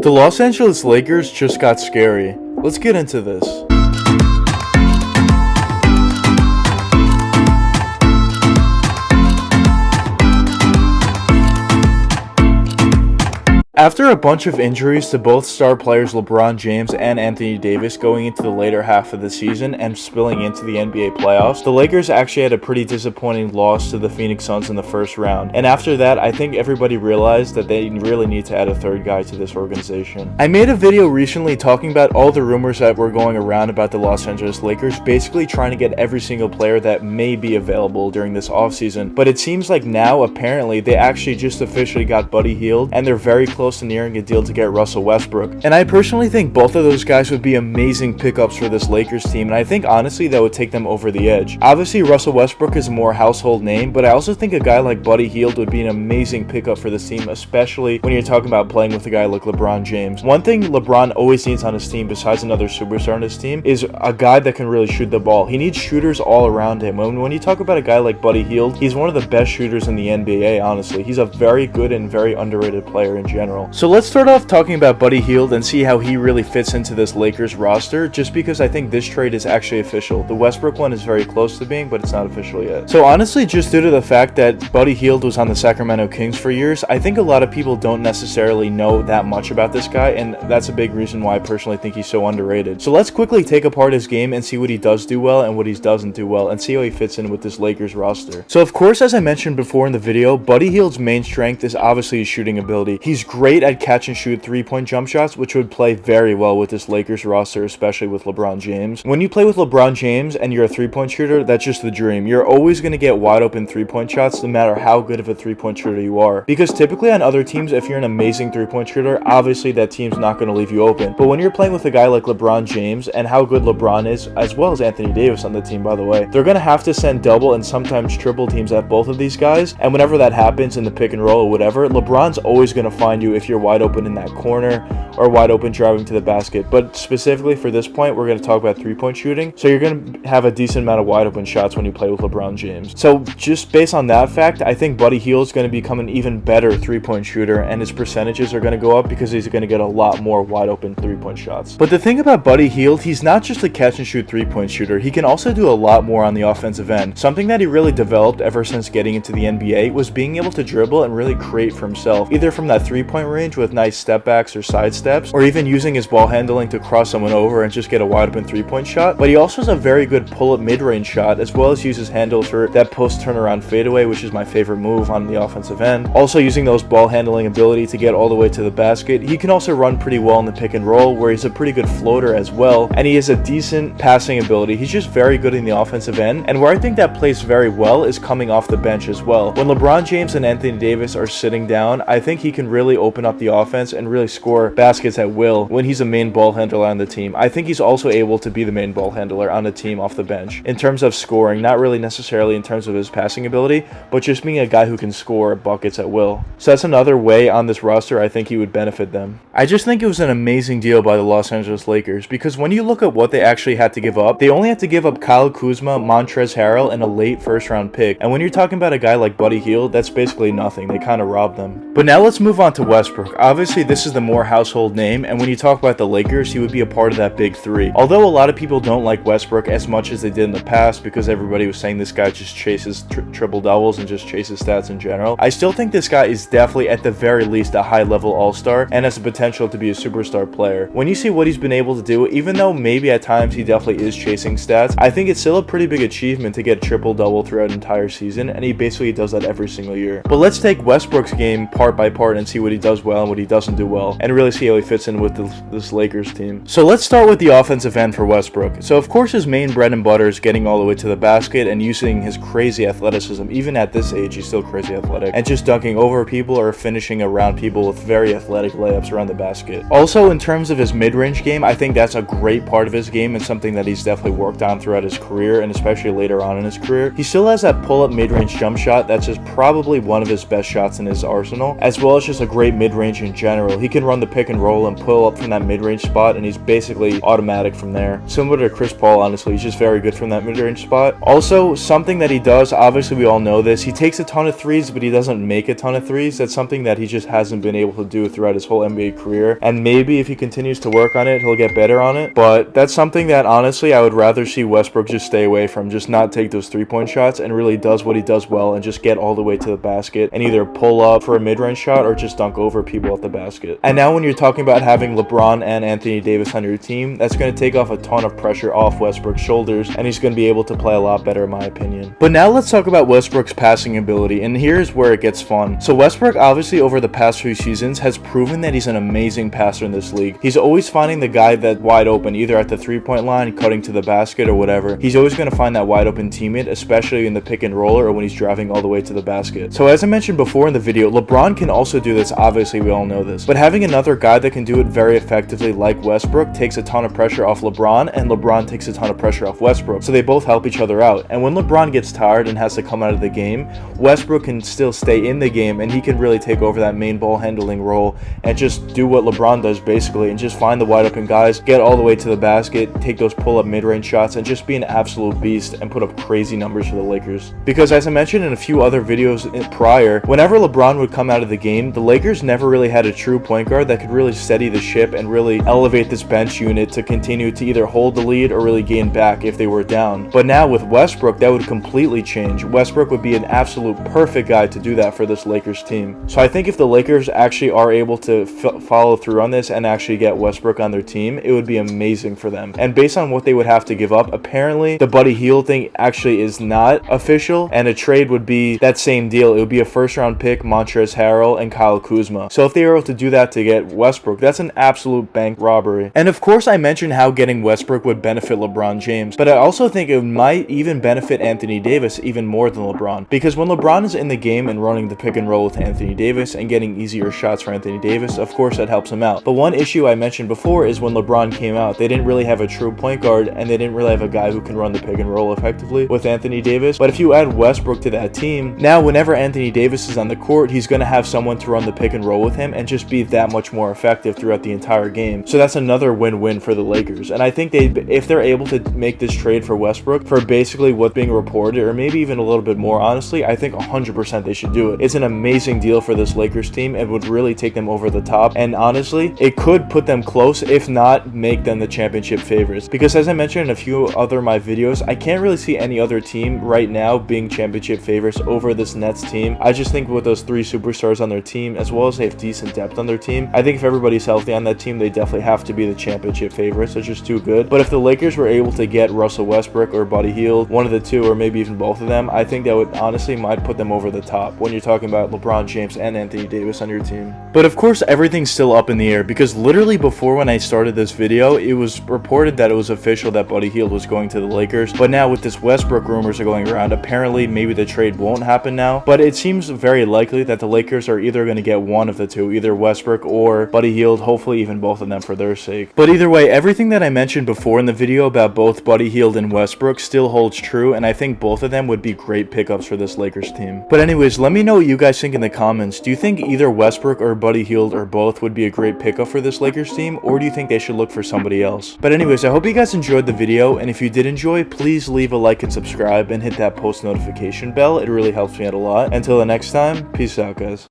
The Los Angeles Lakers just got scary. Let's get into this. After a bunch of injuries to both star players LeBron James and Anthony Davis going into the later half of the season and spilling into the NBA playoffs, the Lakers actually had a pretty disappointing loss to the Phoenix Suns in the first round. And after that, I think everybody realized that they really need to add a third guy to this organization. I made a video recently talking about all the rumors that were going around about the Los Angeles Lakers, basically trying to get every single player that may be available during this offseason. But it seems like now, apparently, they actually just officially got Buddy Hield, and they're very close to nearing a deal to get Russell Westbrook. And I personally think both of those guys would be amazing pickups for this Lakers team, and I think honestly that would take them over the edge. Obviously Russell Westbrook is a more household name, but I also think a guy like Buddy Hield would be an amazing pickup for this team, especially when you're talking about playing with a guy like LeBron James. One thing LeBron always needs on his team, besides another superstar on his team, is a guy that can really shoot the ball. He needs shooters all around him. When you talk about a guy like Buddy Hield, he's one of the best shooters in the NBA, honestly. He's a very good and very underrated player in general. So let's start off talking about Buddy Hield and see how he really fits into this Lakers roster, just because I think this trade is actually official. The Westbrook one is very close to being, but it's not official yet. So honestly, just due to the fact that Buddy Hield was on the Sacramento Kings for years, I think a lot of people don't necessarily know that much about this guy, and that's a big reason why I personally think he's so underrated. So let's quickly take apart his game and see what he does do well and what he doesn't do well, and see how he fits in with this Lakers roster. So of course, as I mentioned before in the video, Buddy Hield's main strength is obviously his shooting ability. He's great at catch and shoot three-point jump shots, which would play very well with this Lakers roster, especially with LeBron James. When you play with LeBron James and you're a three-point shooter, that's just the dream. You're always going to get wide open three-point shots no matter how good of a three-point shooter you are. Because typically on other teams, if you're an amazing three-point shooter, obviously that team's not going to leave you open. But when you're playing with a guy like LeBron James and how good LeBron is, as well as Anthony Davis on the team, by the way, they're going to have to send double and sometimes triple teams at both of these guys. And whenever that happens in the pick and roll or whatever, LeBron's always going to find you if you're wide open in that corner or wide open driving to the basket. But specifically for this point, we're going to talk about three-point shooting. So you're going to have a decent amount of wide open shots when you play with LeBron James. So just based on that fact, I think Buddy Hield is going to become an even better three-point shooter, and his percentages are going to go up because he's going to get a lot more wide open three-point shots. But the thing about Buddy Hield, he's not just a catch and shoot three-point shooter. He can also do a lot more on the offensive end. Something that he really developed ever since getting into the NBA was being able to dribble and really create for himself, either from that three-point range with nice step backs or side steps, or even using his ball handling to cross someone over and just get a wide open three-point shot. But he also has a very good pull-up mid-range shot, as well as uses handles for that post turnaround fadeaway, which is my favorite move on the offensive end. Also using those ball handling ability to get all the way to the basket. He can also run pretty well in the pick and roll, where he's a pretty good floater as well, and he has a decent passing ability. He's just very good in the offensive end, and where I think that plays very well is coming off the bench as well. When LeBron James and Anthony Davis are sitting down, I think he can really open up the offense and really score baskets at will when he's a main ball handler on the team. I think he's also able to be the main ball handler on the team off the bench in terms of scoring, not really necessarily in terms of his passing ability, but just being a guy who can score buckets at will. So that's another way on this roster I think he would benefit them. I just think it was an amazing deal by the Los Angeles Lakers, because when you look at what they actually had to give up, they only had to give up Kyle Kuzma, Montrezl Harrell, and a late first-round pick. And when you're talking about a guy like Buddy Hield, that's basically nothing. They kind of robbed them. But now let's move on to Westbrook. Obviously, this is the more household name, and when you talk about the Lakers, he would be a part of that big three. Although a lot of people don't like Westbrook as much as they did in the past, because everybody was saying this guy just chases triple doubles and just chases stats in general, I still think this guy is definitely at the very least a high-level all-star and has the potential to be a superstar player. When you see what he's been able to do, even though maybe at times he definitely is chasing stats, I think it's still a pretty big achievement to get a triple-double throughout an entire season, and he basically does that every single year. But let's take Westbrook's game part by part and see what he does well and what he doesn't do well, and really see how he fits in with this Lakers team. So let's start with the offensive end for Westbrook. So of course his main bread and butter is getting all the way to the basket and using his crazy athleticism. Even at this age, he's still crazy athletic, and just dunking over people or finishing around people with very athletic layups around the basket. Also, in terms of his mid-range game, I think that's a great part of his game and something that he's definitely worked on throughout his career, and especially later on in his career. He still has that pull-up mid-range jump shot that's just probably one of his best shots in his arsenal, as well as just a great mid-range in general. He can run the pick and roll and pull up from that mid-range spot, and he's basically automatic from there. Similar to Chris Paul, honestly, he's just very good from that mid-range spot. Also, something that he does, obviously we all know this, he takes a ton of threes, but he doesn't make a ton of threes. That's something that he just hasn't been able to do throughout his whole NBA career, and maybe if he continues to work on it, he'll get better on it. But that's something that honestly I would rather see Westbrook just stay away from, just not take those three-point shots, and really does what he does well and just get all the way to the basket and either pull up for a mid-range shot or just dunk over people at the basket. And now when you're talking about having LeBron and Anthony Davis on your team, that's going to take off a ton of pressure off Westbrook's shoulders, and he's going to be able to play a lot better in my opinion. But now let's talk about Westbrook's passing ability, and here's where it gets fun. So Westbrook obviously over the past few seasons has proven that he's an amazing passer in this league. He's always finding the guy that's wide open, either at the three-point line, cutting to the basket, or whatever. He's always going to find that wide open teammate, especially in the pick and roller or when he's driving all the way to the basket. So as I mentioned before in the video, LeBron can also do this, obviously we all know this. But having another guy that can do it very effectively like Westbrook takes a ton of pressure off LeBron, and LeBron takes a ton of pressure off Westbrook. So they both help each other out. And when LeBron gets tired and has to come out of the game, Westbrook can still stay in the game, and he can really take over that main ball handling role and just do what LeBron does basically, and just find the wide open guys, get all the way to the basket, take those pull-up mid-range shots, and just be an absolute beast and put up crazy numbers for the Lakers. Because as I mentioned in a few other videos prior, whenever LeBron would come out of the game, the Lakers never really had a true point guard that could really steady the ship and really elevate this bench unit to continue to either hold the lead or really gain back if they were down. But now with Westbrook, that would completely change. Westbrook would be an absolute perfect guy to do that for this Lakers team. So I think if the Lakers actually are able to follow through on this and actually get Westbrook on their team, it would be amazing for them. And based on what they would have to give up, apparently the Buddy Hield thing actually is not official, and a trade would be that same deal. It would be a first-round pick, Montrezl Harrell, and Kyle Kuzma. So if they were able to do that to get Westbrook, that's an absolute bank robbery. And of course I mentioned how getting Westbrook would benefit LeBron James, but I also think it might even benefit Anthony Davis even more than LeBron, because when LeBron is in the game and running the pick and roll with Anthony Davis and getting easier shots for Anthony Davis, of course that helps him out. But one issue I mentioned before is when LeBron came out, they didn't really have a true point guard, and they didn't really have a guy who can run the pick and roll effectively with Anthony Davis. But if you add Westbrook to that team, now whenever Anthony Davis is on the court, he's going to have someone to run the pick and roll with him and just be that much more effective throughout the entire game. So that's another win-win for the Lakers. And I think if they're able to make this trade for Westbrook for basically what's being reported, or maybe even a little bit more, honestly, I think 100% they should do it. It's an amazing deal for this Lakers team and would really take them over the top. And honestly, it could put them close, if not make them the championship favorites. Because as I mentioned in a few other of my videos, I can't really see any other team right now being championship favorites over this Nets team. I just think with those three superstars on their team, as well as they have decent depth on their team, I think if everybody's healthy on that team, they definitely have to be the championship favorites. They're just too good. But if the Lakers were able to get Russell Westbrook or Buddy Hield, one of the two, or maybe even both of them, I think that would honestly might put them over the top when you're talking about LeBron James and Anthony Davis on your team. But of course, everything's still up in the air, because literally before when I started this video, it was reported that it was official that Buddy Hield was going to the Lakers. But now with this Westbrook rumors are going around, apparently maybe the trade won't happen now. But it seems very likely that the Lakers are either going to get one of the two, either Westbrook or Buddy Hield, hopefully even both of them for their sake. But either way, everything that I mentioned before in the video about both Buddy Hield and Westbrook still holds true, and I think both of them would be great pickups for this Lakers team. But anyways, let me know what you guys think in the comments. Do you think either Westbrook or Buddy Hield or both would be a great pickup for this Lakers team, or do you think they should look for somebody else? But anyways, I hope you guys enjoyed the video, and if you did enjoy, please leave a like and subscribe and hit that post notification bell. It really helps me out a lot. Until the next time, peace out guys.